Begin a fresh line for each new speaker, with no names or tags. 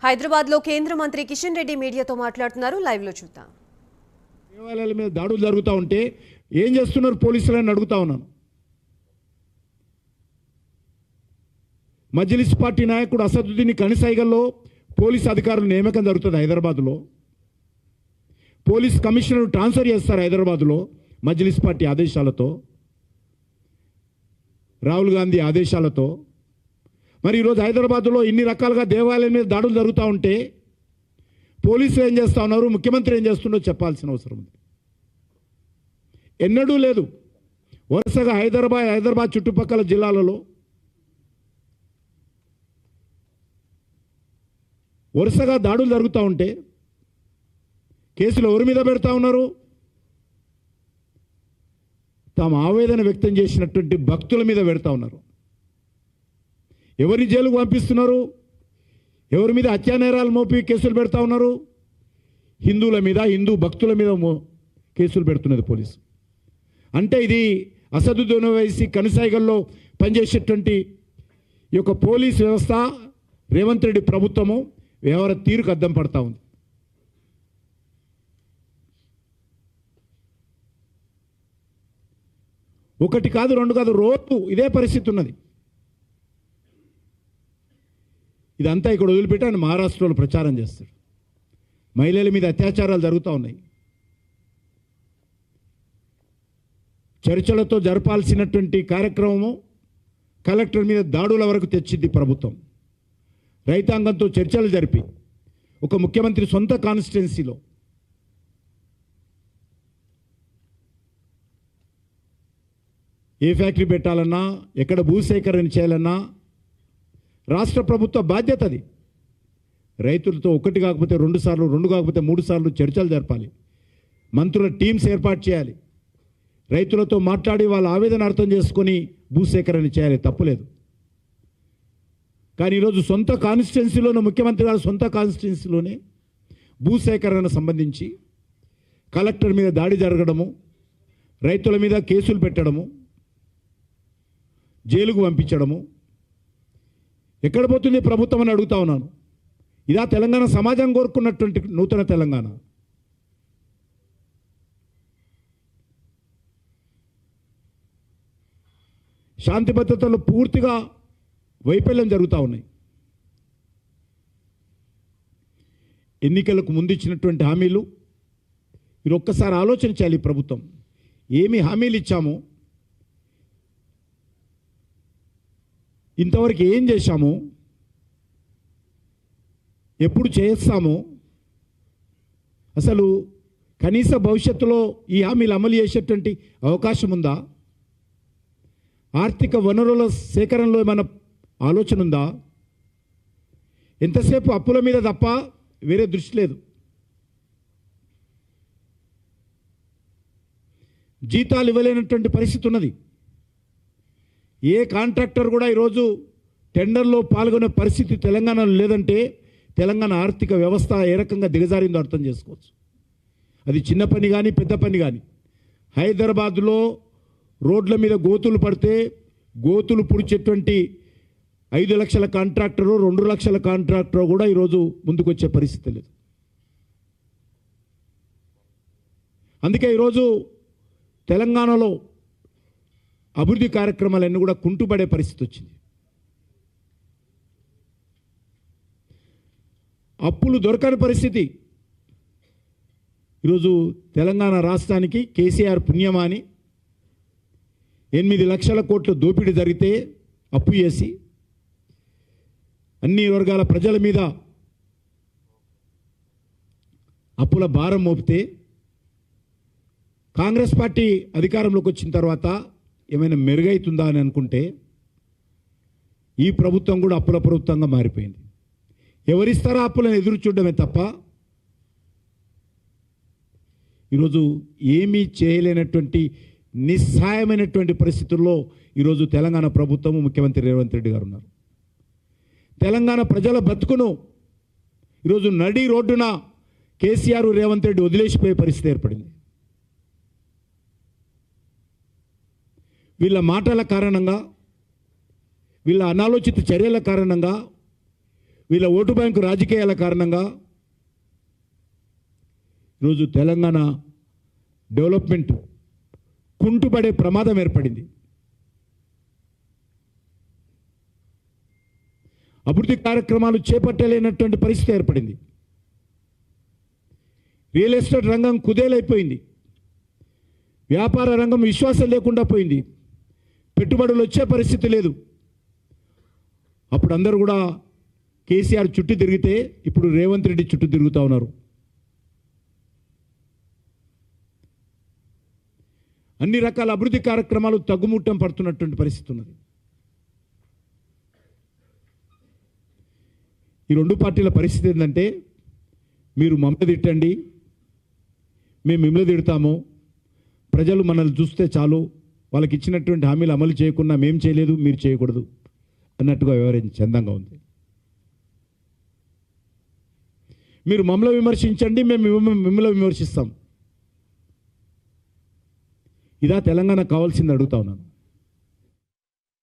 హైదరాబాద్ లో కేంద్ర మంత్రి కిషన్ రెడ్డి మీడియాతో మాట్లాడుతున్నారు. లైవ్ లో చూద్దాం.
దేవాలయాల మీద దాడులు జరుగుతూ ఉంటే ఏం చేస్తున్నారు పోలీసులని అడుగుతా ఉన్నాను. మజ్లిస్ పార్టీ నాయకుడు అసదుద్దీన్ కనిసైగల్లో పోలీసు అధికారులు నియామకం జరుగుతుంది. హైదరాబాద్లో పోలీస్ కమిషనర్ ట్రాన్స్ఫర్ చేస్తారు. హైదరాబాద్లో మజ్లిస్ పార్టీ ఆదేశాలతో, రాహుల్ గాంధీ ఆదేశాలతో. మరి ఈరోజు హైదరాబాద్లో ఇన్ని రకాలుగా దేవాలయం మీద దాడులు జరుగుతూ ఉంటే పోలీసులు ఏం చేస్తూ ఉన్నారు, ముఖ్యమంత్రి ఏం చేస్తుండో చెప్పాల్సిన అవసరం ఉంది. ఎన్నడూ లేదు. వరుసగా హైదరాబాద్ చుట్టుపక్కల జిల్లాలలో వరుసగా దాడులు జరుగుతూ ఉంటే కేసులు ఎవరి మీద పెడతా ఉన్నారు? తాము ఆవేదన వ్యక్తం చేసినటువంటి భక్తుల మీద పెడతా ఉన్నారు. ఎవరిని జైలుకు పంపిస్తున్నారు? ఎవరి మీద హత్యానేరాలు మోపి కేసులు పెడతా ఉన్నారు? హిందువుల మీద, హిందూ భక్తుల మీద కేసులు పెడుతున్నది పోలీసు. అంటే ఇది అసదుద్దీన్ ఓవైసీ కనిసైగల్లో పనిచేసేటువంటి ఈ యొక్క పోలీస్ వ్యవస్థ, రేవంత్ రెడ్డి ప్రభుత్వము వ్యవహార తీరుకు అద్దం పడతా ఉంది. ఒకటి కాదు, రెండు కాదు, రోజు ఇదే పరిస్థితి ఉన్నది. ఇదంతా ఇక్కడ వదిలిపెట్టి ఆయన మహారాష్ట్రలో ప్రచారం చేస్తాడు. మహిళల మీద అత్యాచారాలు జరుగుతూ ఉన్నాయి. చర్చలతో జరపాల్సినటువంటి కార్యక్రమము కలెక్టర్ మీద దాడుల వరకు తెచ్చింది ప్రభుత్వం. రైతాంగంతో చర్చలు జరిపి ఒక ముఖ్యమంత్రి సొంత కాన్స్టిట్యున్సీలో ఏ ఫ్యాక్టరీ పెట్టాలన్నా, ఎక్కడ భూసేకరణ చేయాలన్నా రాష్ట్ర ప్రభుత్వ బాధ్యత అది. రైతులతో ఒకటి కాకపోతే రెండు సార్లు, రెండు కాకపోతే మూడు సార్లు చర్చలు జరపాలి. మంత్రుల టీమ్స్ ఏర్పాటు చేయాలి. రైతులతో మాట్లాడి వాళ్ళ ఆవేదన అర్థం చేసుకొని భూసేకరణ చేయాలి, తప్పులేదు. కానీ ఈరోజు సొంత కాన్స్టిట్యున్సీలోనే, ముఖ్యమంత్రి గారు సొంత కాన్స్టిట్యున్సీలోనే భూసేకరణ సంబంధించి కలెక్టర్ మీద దాడి జరగడము, రైతుల మీద కేసులు పెట్టడము, జైలుకు పంపించడము. ఎక్కడ పోతుంది ప్రభుత్వం అని అడుగుతా ఉన్నాను. ఇదా తెలంగాణ సమాజం కోరుకున్నటువంటి నూతన తెలంగాణ? శాంతి భద్రతలు పూర్తిగా వైఫల్యం జరుగుతూ ఉన్నాయి. ఎన్నికలకు ముందు ఇచ్చినటువంటి హామీలు మీరు ఒక్కసారి ఆలోచన చేయాలి. ప్రభుత్వం ఏమి హామీలు ఇచ్చామో, ఇంతవరకు ఏం చేశామో, ఎప్పుడు చేస్తామో, అసలు కనీస భవిష్యత్తులో ఈ హామీలు అమలు చేసేటువంటి అవకాశం ఉందా? ఆర్థిక వనరుల సేకరణలో ఏమైనా ఆలోచన ఉందా? ఎంతసేపు అప్పుల మీద తప్ప వేరే దృష్టి లేదు. జీతాలు ఇవ్వలేనటువంటి పరిస్థితి ఉన్నది. ఏ కాంట్రాక్టర్ కూడా ఈరోజు టెండర్లో పాల్గొనే పరిస్థితి తెలంగాణలో లేదంటే తెలంగాణ ఆర్థిక వ్యవస్థ ఏ రకంగా దిగజారిందో అర్థం చేసుకోవచ్చు. అది చిన్న పని కానీ పెద్ద పని కానీ. హైదరాబాద్లో రోడ్ల మీద గోతులు పడితే గోతులు పుడిచేటువంటి 5 లక్షల కాంట్రాక్టరు, 2 లక్షల కాంట్రాక్టర్ కూడా ఈరోజు ముందుకు వచ్చే పరిస్థితి లేదు. అందుకే ఈరోజు తెలంగాణలో అభివృద్ధి కార్యక్రమాలన్నీ కూడా కుంటుపడే పరిస్థితి వచ్చింది. అప్పులు దొరకని పరిస్థితి. ఈరోజు తెలంగాణ రాష్ట్రానికి కేసీఆర్ పుణ్యమా అని 8 లక్షల కోట్ల దోపిడీ జరిగితే అప్పు చేసి అన్ని వర్గాల ప్రజల మీద అప్పుల భారం మోపితే కాంగ్రెస్ పార్టీ అధికారంలోకి వచ్చిన తర్వాత ఏమైనా మెరుగైతుందా అని అనుకుంటే ఈ ప్రభుత్వం కూడా అప్పుల ప్రభుత్వంగా మారిపోయింది. ఎవరిస్తారో అప్పులను ఎదురు చూడడమే తప్ప ఈరోజు ఏమీ చేయలేనటువంటి నిస్సహాయమైనటువంటి పరిస్థితుల్లో ఈరోజు తెలంగాణ ప్రభుత్వము, ముఖ్యమంత్రి రేవంత్ రెడ్డి గారు ఉన్నారు. తెలంగాణ ప్రజల బతుకును ఈరోజు నడి రోడ్డున కేసీఆర్, రేవంత్ రెడ్డి వదిలేసిపోయే పరిస్థితి ఏర్పడింది. వీళ్ళ మాటల కారణంగా, వీళ్ళ అనాలోచిత చర్యల కారణంగా వీళ్ళ ఓటు బ్యాంకు రాజకీయాల కారణంగా ఈరోజు తెలంగాణ డెవలప్మెంట్ కుంటుపడే ప్రమాదం ఏర్పడింది. అభివృద్ధి కార్యక్రమాలు చేపట్టలేనటువంటి పరిస్థితి ఏర్పడింది. రియల్ ఎస్టేట్ రంగం కుదేలైపోయింది. వ్యాపార రంగం విశ్వాసం లేకుండా పోయింది. పెట్టుబడులు వచ్చే పరిస్థితి లేదు. అప్పుడు అందరూ కూడా కేసీఆర్ చుట్టూ తిరిగితే ఇప్పుడు రేవంత్ రెడ్డి చుట్టూ తిరుగుతూ ఉన్నారు. అన్ని రకాల అభివృద్ధి కార్యక్రమాలు తగ్గుముట్టం పడుతున్నటువంటి పరిస్థితి ఉన్నది. ఈ రెండు పార్టీల పరిస్థితి ఏంటంటే, మీరు మమ్మల్ని తిట్టండి, మేము మిమ్మల్ని తిడతాము, ప్రజలు మనల్ని చూస్తే చాలు, వాళ్ళకి ఇచ్చినటువంటి హామీలు అమలు చేయకుండా మేము చేయలేదు మీరు చేయకూడదు అన్నట్టుగా వ్యవహరించే చందంగా ఉంది. మీరు మమ్మల్ని విమర్శించండి, మేము మిమ్మల్ని విమర్శిస్తాం. ఇదా తెలంగాణ కావాల్సింది అడుగుతా ఉన్నాను.